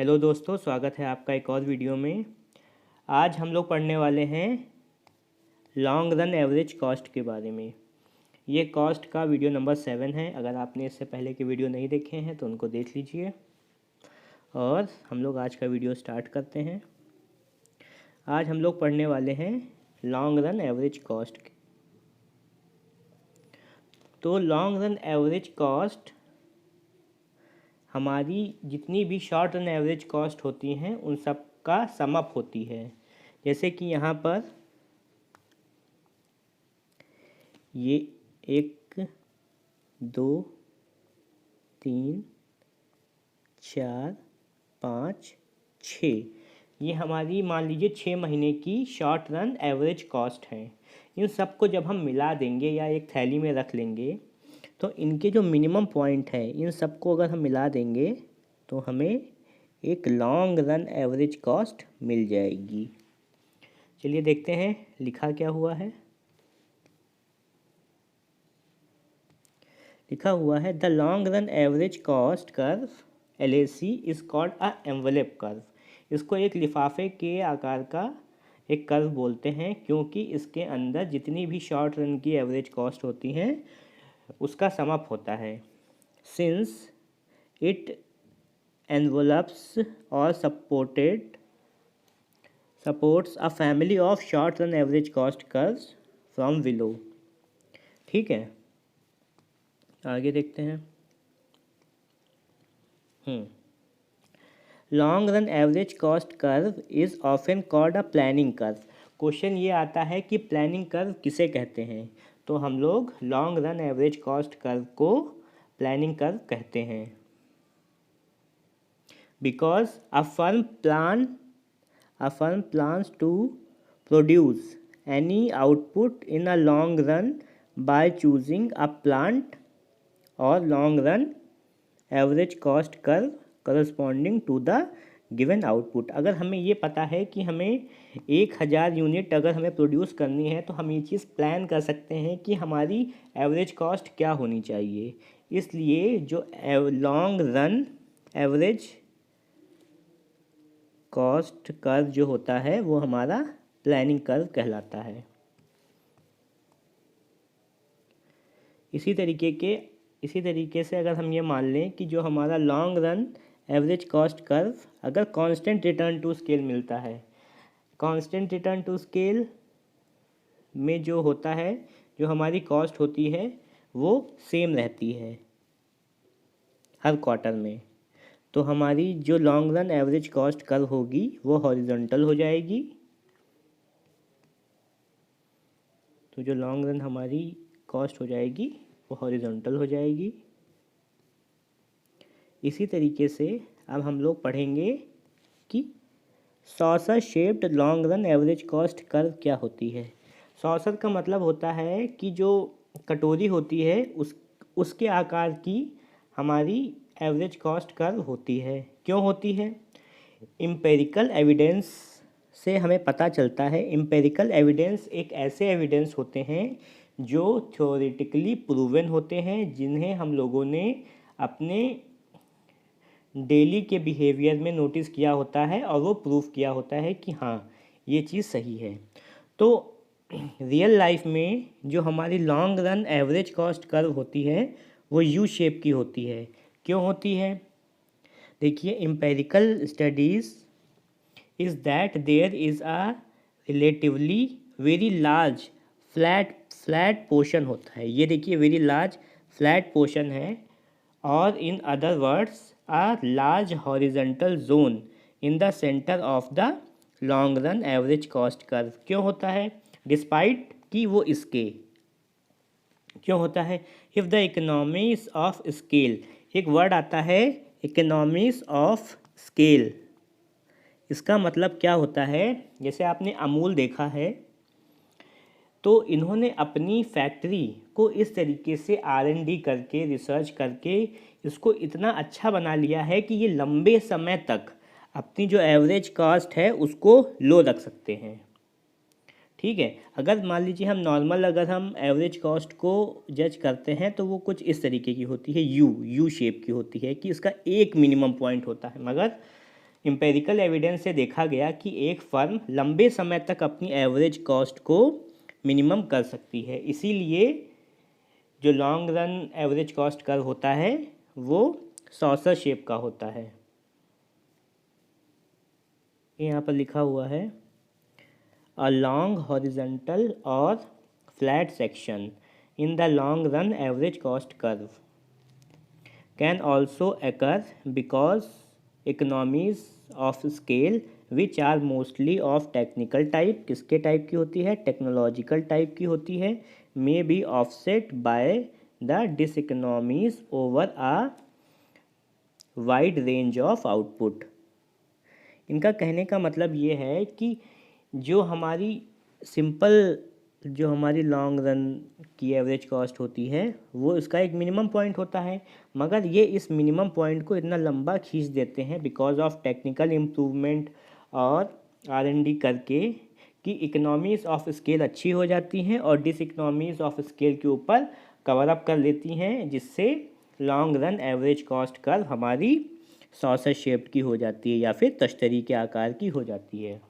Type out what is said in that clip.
Hello दोस्तों, स्वागत है आपका एक और वीडियो में। आज हम लोग पढ़ने वाले हैं लॉन्ग रन एवरेज कॉस्ट के बारे में। ये कॉस्ट का वीडियो नंबर 7 है। अगर आपने इससे पहले के वीडियो नहीं देखे हैं तो उनको देख लीजिए। और हम लोग आज का वीडियो स्टार्ट करते हैं। आज हम लोग पढ़ने वाले हैं लॉन्ग रन एवरेज कॉस्ट। तो लॉन्ग रन एवरेज कॉस्ट हमारी जितनी भी शॉर्ट रन एवरेज कॉस्ट होती हैं उन सब का सम अप होती है। जैसे कि यहाँ पर ये 1 2 3 4 5 6 ये हमारी मान लीजिए 6 महीने की शॉर्ट रन एवरेज कॉस्ट है। इन सब को जब हम मिला देंगे या एक थैली में रख लेंगे तो इनके जो मिनिमम पॉइंट है इन सबको अगर हम मिला देंगे तो हमें एक लॉन्ग रन एवरेज कॉस्ट मिल जाएगी। चलिए देखते हैं लिखा क्या हुआ है। लिखा हुआ है the long run average cost curve LAC is called a envelope curve. इसको एक लिफाफे के आकार का एक कर्व बोलते हैं क्योंकि इसके अंदर जितनी भी शॉर्ट रन की एवरेज कॉस्ट होती हैं उसका सम अप होता है। सिंस इट एनवलप्स और supports a family of short run average cost curves from below. ठीक है, आगे देखते हैं। Long run average cost curve is often called a planning curve. Question ये आता है कि प्लानिंग कर्व किसे कहते हैं, तो हम लोग long run average cost curve को प्लानिंग कर्व कहते हैं। Because a firm plans to produce any output in a long run by choosing a plant और long run average cost curve corresponding to the given output. अगर हमें ये पता है कि हमें 1000 यूनिट अगर हमें प्रोड्यूस करनी है तो हम ये चीज़ प्लान कर सकते हैं कि हमारी एवरेज कॉस्ट क्या होनी चाहिए। इसलिए जो long run average cost curve जो होता है वो हमारा प्लानिंग कर्व कहलाता है। इसी तरीके से अगर हम ये मान लें कि जो हमारा long run average cost curve अगर कांस्टेंट रिटर्न टू स्केल मिलता है, कांस्टेंट रिटर्न टू स्केल में जो होता है जो हमारी कॉस्ट होती है वो सेम रहती है हर क्वार्टर में, तो हमारी जो long run average cost curve होगी वो हॉरिजॉन्टल हो जाएगी। तो जो लॉन्ग रन हमारी कॉस्ट हो जाएगी वो हॉरिजॉन्टल हो जाएगी। इसी तरीके से अब हम लोग पढ़ेंगे कि saucer shaped long run average cost curve क्या होती है। सॉसर का मतलब होता है कि जो कटोरी होती है उसके आकार की हमारी एवरेज कॉस्ट कर्व होती है। क्यों होती है? एम्पिरिकल एविडेंस से हमें पता चलता है। एम्पिरिकल एविडेंस एक ऐसे एविडेंस होते हैं जो थ्योरेटिकली प्रूवन होते हैं, जिन्हें हम लोगों ने अपने डेली के बिहेवियर में नोटिस किया होता है और वो प्रूफ किया होता है कि हाँ ये चीज़ सही है। तो रियल लाइफ में जो हमारी long run average cost curve होती है वो यू शेप की होती है। क्यों होती है? देखिए, empirical studies is that there is a relatively very large flat portion होता है। ये देखिए वेरी लार्ज फ्लैट पोर्शन है, और in other words a large horizontal zone in the center of the long run average cost curve। क्यों होता है? Despite कि वो इसके क्यों होता है? If the economies of scale, एक वर्ड आता है इकोनॉमीज ऑफ स्केल। इसका मतलब क्या होता है? जैसे आपने अमूल देखा है तो इन्होंने अपनी फैक्ट्री को इस तरीके से R&D करके रिसर्च करके इसको इतना अच्छा बना लिया है कि ये लंबे समय तक अपनी जो एवरेज कॉस्ट है उसको लो रख सकते हैं। ठीक है, अगर मान लीजिए हम नॉर्मल अगर हम एवरेज कॉस्ट को जज करते हैं तो वो कुछ इस तरीके की होती है, यू शेप की होती है कि इसका एक मिनिमम पॉइंट होता है। मगर एम्पेरिकल एविडेंस से देखा गया कि एक फर्म लंबे समय तक अपनी एवरेज कॉस्ट को मिनिमम कर सकती है, इसीलिए जो long run average cost curve होता है वो सॉसर शेप का होता है। यहाँ पर लिखा हुआ है अ लॉन्ग हॉरिजॉन्टल और flat section in the long run average cost curve can also occur because economies of scale which are mostly of technical type, किसके टाइप की होती है, टेक्नोलॉजिकल टाइप की होती है, may be offset by the diseconomies over a wide range of output. इनका कहने का मतलब ये है कि जो हमारी सिंपल जो हमारी लॉन्ग रन की एवरेज कॉस्ट होती है वो इसका एक मिनिमम पॉइंट होता है, मगर ये इस मिनिमम पॉइंट को इतना लंबा खींच देते हैं बिकॉज ऑफ टेक्निकल इम्प्रूवमेंट और R&D करके कि इकोनॉमीज़ ऑफ स्केल अच्छी हो जाती हैं और डिसइकोनॉमीज़ ऑफ स्केल के ऊपर कवर अप कर लेती हैं, जिससे long run average cost curve हमारी सॉसर शेप की हो जाती है या फिर तश्तरी के आकार की हो जाती है।